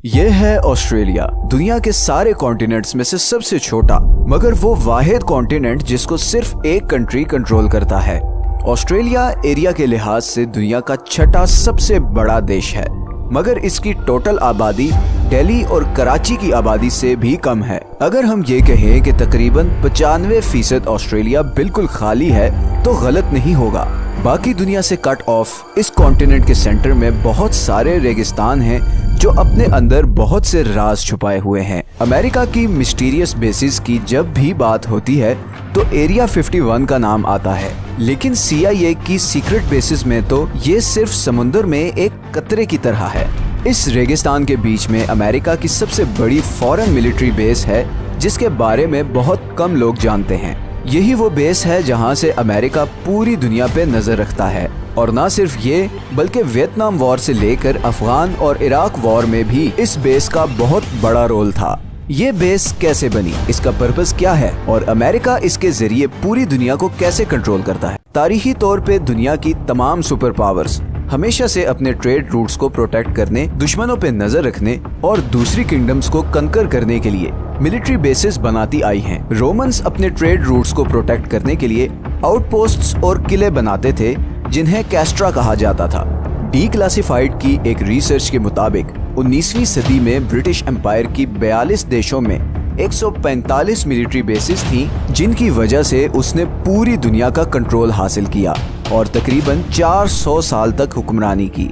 ये है ऑस्ट्रेलिया, दुनिया के सारे कॉन्टिनेंट्स में से सबसे छोटा, मगर वो वाहिद कॉन्टिनेंट जिसको सिर्फ एक कंट्री कंट्रोल करता है। ऑस्ट्रेलिया एरिया के लिहाज से दुनिया का छठा सबसे बड़ा देश है, मगर इसकी टोटल आबादी दिल्ली और कराची की आबादी से भी कम है। अगर हम ये कहें कि तकरीबन 95% ऑस्ट्रेलिया बिल्कुल खाली है तो गलत नहीं होगा। बाकी दुनिया से कट ऑफ इस कॉन्टिनेंट के सेंटर में बहुत सारे रेगिस्तान हैं जो अपने अंदर बहुत से राज छुपाए हुए हैं। अमेरिका की मिस्टीरियस बेसिस की जब भी बात होती है तो एरिया 51 का नाम आता है, लेकिन CIA की सीक्रेट बेसिस में तो ये सिर्फ समुंदर में एक कतरे की तरह है। इस रेगिस्तान के बीच में अमेरिका की सबसे बड़ी फॉरेन मिलिट्री बेस है जिसके बारे में बहुत कम लोग जानते हैं। यही वो बेस है जहां से अमेरिका पूरी दुनिया पे नजर रखता है, और ना सिर्फ ये बल्कि वियतनाम वॉर से लेकर अफगान और इराक वॉर में भी इस बेस का बहुत बड़ा रोल था। ये बेस कैसे बनी, इसका पर्पस क्या है और अमेरिका इसके जरिए पूरी दुनिया को कैसे कंट्रोल करता है। तारीखी तौर पे दुनिया की तमाम सुपर पावर्स हमेशा से अपने ट्रेड रूट्स को प्रोटेक्ट करने, दुश्मनों पे नजर रखने और दूसरी किंगडम्स को कंकर करने के लिए मिलिट्री बेसिस बनाती आई हैं। रोमन्स अपने ट्रेड रूट्स को प्रोटेक्ट करने के लिए आउटपोस्ट्स और किले बनाते थे जिन्हें कैस्ट्रा कहा जाता था। डीक्लासिफाइड की एक रिसर्च के मुताबिक 19वीं सदी में ब्रिटिश एम्पायर की 42 देशों में 145 मिलिट्री बेसिस थी, जिनकी वजह से उसने पूरी दुनिया का कंट्रोल हासिल किया और तकरीबन 400 साल तक हुक्मरानी की।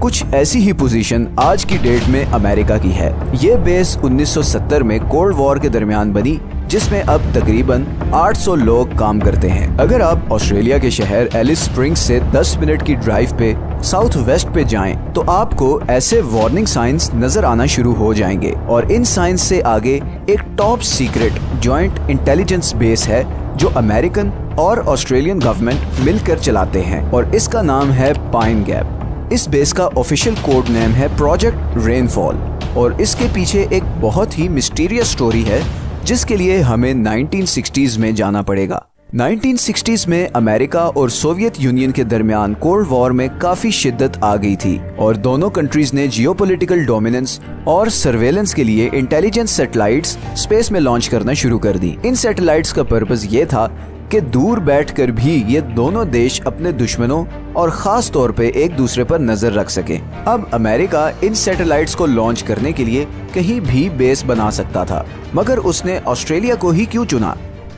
कुछ ऐसी ही पोजीशन आज की डेट में अमेरिका की है। ये बेस 1970 में कोल्ड वॉर के दरमियान बनी, जिसमें अब तकरीबन 800 लोग काम करते हैं। अगर आप ऑस्ट्रेलिया के शहर एलिस स्प्रिंग्स से 10 मिनट की ड्राइव पे साउथ वेस्ट पे जाएं, तो आपको ऐसे वार्निंग साइंस नजर आना शुरू हो जाएंगे। और इन साइंस से आगे एक top secret joint intelligence base है जो अमेरिकन और ऑस्ट्रेलियन गवर्नमेंट मिलकर चलाते हैं, और इसका नाम है पाइन गैप। इस बेस का ऑफिशियल कोड नेम है प्रोजेक्ट रेनफॉल, और इसके पीछे एक बहुत ही मिस्टीरियस स्टोरी है जिसके लिए हमें 1960s में जाना पड़ेगा। 1960s में अमेरिका और सोवियत यूनियन के दरमियान कोल्ड वॉर में काफी शिद्दत आ गई थी, और दोनों कंट्रीज ने जियोपॉलिटिकल डोमिनेंस और सर्वेलेंस के लिए इंटेलिजेंस सैटेलाइट्स स्पेस में लॉन्च करना शुरू कर दी। इन सैटेलाइट्स का पर्पस ये था कि दूर बैठकर भी ये दोनों देश अपने दुश्मनों और खास तौर पे एक दूसरे पर नजर रख सके। अब अमेरिका इन सैटेलाइट्स को लॉन्च करने के लिए कहीं भी बेस बना सकता था, मगर उसने ऑस्ट्रेलिया को ही क्यों चुना?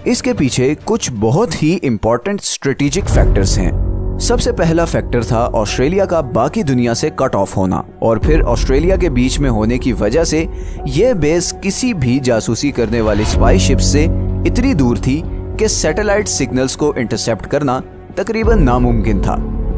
इसके पीछे कुछ बहुत ही इम्पोर्टेंट स्ट्रेटेजिक फैक्टर्स हैं। सबसे पहला फैक्टर था ऑस्ट्रेलिया का बाकी दुनिया से कट ऑफ होना, और फिर ऑस्ट्रेलिया के बीच में होने की वजह से ये बेस किसी भी जासूसी करने वाली स्पाई शिप से इतनी दूर थी कि सैटेलाइट सिग्नल्स को इंटरसेप्ट करना तकरीबन नामुमकिन था।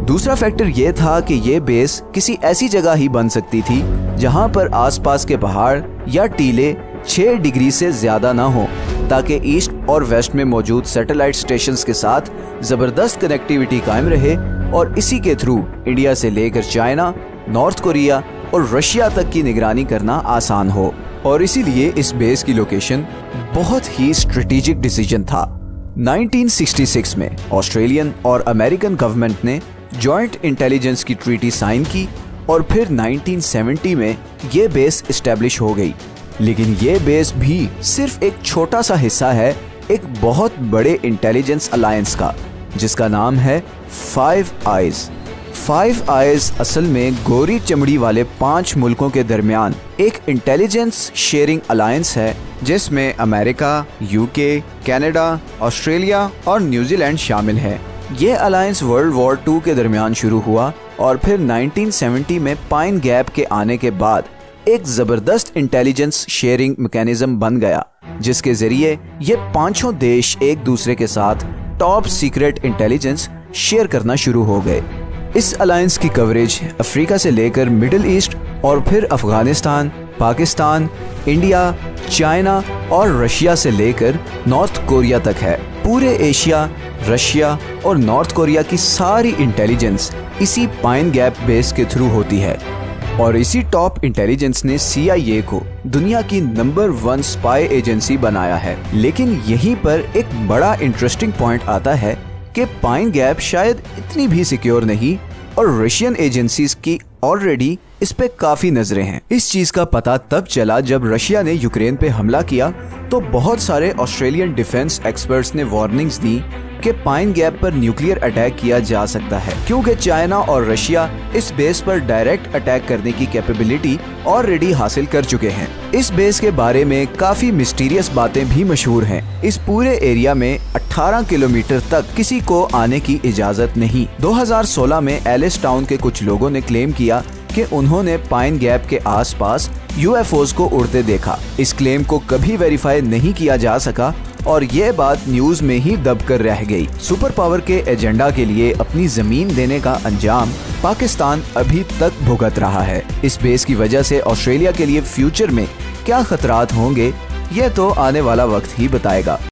दूसरा फैक्टर ये था कि ये बेस किसी ऐसी जगह ही बन सकती थी जहां पर आसपास के पहाड़ या टीले 6 डिग्री से ज्यादा ना हो, ताकि ईस्ट और वेस्ट में मौजूद सैटेलाइट स्टेशंस के साथ जबरदस्त कनेक्टिविटी कायम रहे, और इसी के थ्रू इंडिया से लेकर चाइना, नॉर्थ कोरिया और रशिया तक की निगरानी करना आसान हो। और इसीलिए इस बेस की लोकेशन बहुत ही स्ट्रेटेजिक डिसीजन था। 1966 में ऑस्ट्रेलियन और अमेरिकन गवर्नमेंट ने जॉइंट इंटेलिजेंस की ट्रीटी साइन की, और फिर 1970 में ये बेस एस्टेब्लिश हो गई। लेकिन ये बेस भी सिर्फ एक छोटा सा हिस्सा है एक बहुत बड़े इंटेलिजेंस अलायंस का, जिसका नाम है फाइव आइज। फाइव आइज असल में गोरी चमड़ी वाले 5 मुल्कों के दरमियान एक इंटेलिजेंस शेयरिंग अलायंस है, जिसमें अमेरिका, यूके, कनाडा, ऑस्ट्रेलिया और न्यूजीलैंड शामिल है। ये अलायंस वर्ल्ड वॉर 2 के दरमियान शुरू हुआ, और फिर 1970 में पाइन गैप के आने के बाद एक जबरदस्त इंटेलिजेंस शेयरिंग मैकेनिज्म बन गया, जिसके जरिए ये 5 देश एक दूसरे के साथ टॉप सीक्रेट इंटेलिजेंस शेयर करना शुरू हो गए। इस अलायंस की कवरेज अफ्रीका से लेकर मिडिल ईस्ट और फिर अफगानिस्तान, पाकिस्तान, इंडिया, चाइना और रशिया से लेकर नॉर्थ कोरिया तक है। पूरे एशिया, रशिया और नॉर्थ कोरिया की सारी इंटेलिजेंस इसी पाइन गैप बेस के थ्रू होती है, और इसी टॉप इंटेलिजेंस ने CIA को दुनिया की नंबर 1 स्पाई एजेंसी बनाया है। लेकिन यहीं पर एक बड़ा इंटरेस्टिंग पॉइंट आता है कि पाइन गैप शायद इतनी भी सिक्योर नहीं, और रशियन एजेंसीज की ऑलरेडी इस पे काफी नजरें हैं। इस चीज का पता तब चला जब रशिया ने यूक्रेन पे हमला किया तो बहुत सारे ऑस्ट्रेलियन डिफेंस एक्सपर्ट्स ने वार्निंग्स दी कि पाइन गैप पर न्यूक्लियर अटैक किया जा सकता है, क्योंकि चाइना और रशिया इस बेस पर डायरेक्ट अटैक करने की कैपेबिलिटी ऑलरेडी हासिल कर चुके हैं। इस बेस के बारे में काफी मिस्टीरियस बातें भी मशहूर हैं। इस पूरे एरिया में 18 किलोमीटर तक किसी को आने की इजाजत नहीं। 2016 में एलिस टाउन के कुछ लोगों ने क्लेम किया कि उन्होंने पाइन गैप के आसपास यूएफओज को उड़ते देखा। इस क्लेम को कभी वेरीफाई नहीं किया जा सका और ये बात न्यूज में ही दब कर रह गई। सुपर पावर के एजेंडा के लिए अपनी जमीन देने का अंजाम पाकिस्तान अभी तक भुगत रहा है। इस बेस की वजह से ऑस्ट्रेलिया के लिए फ्यूचर में क्या खतरात होंगे, ये तो आने वाला वक्त ही बताएगा।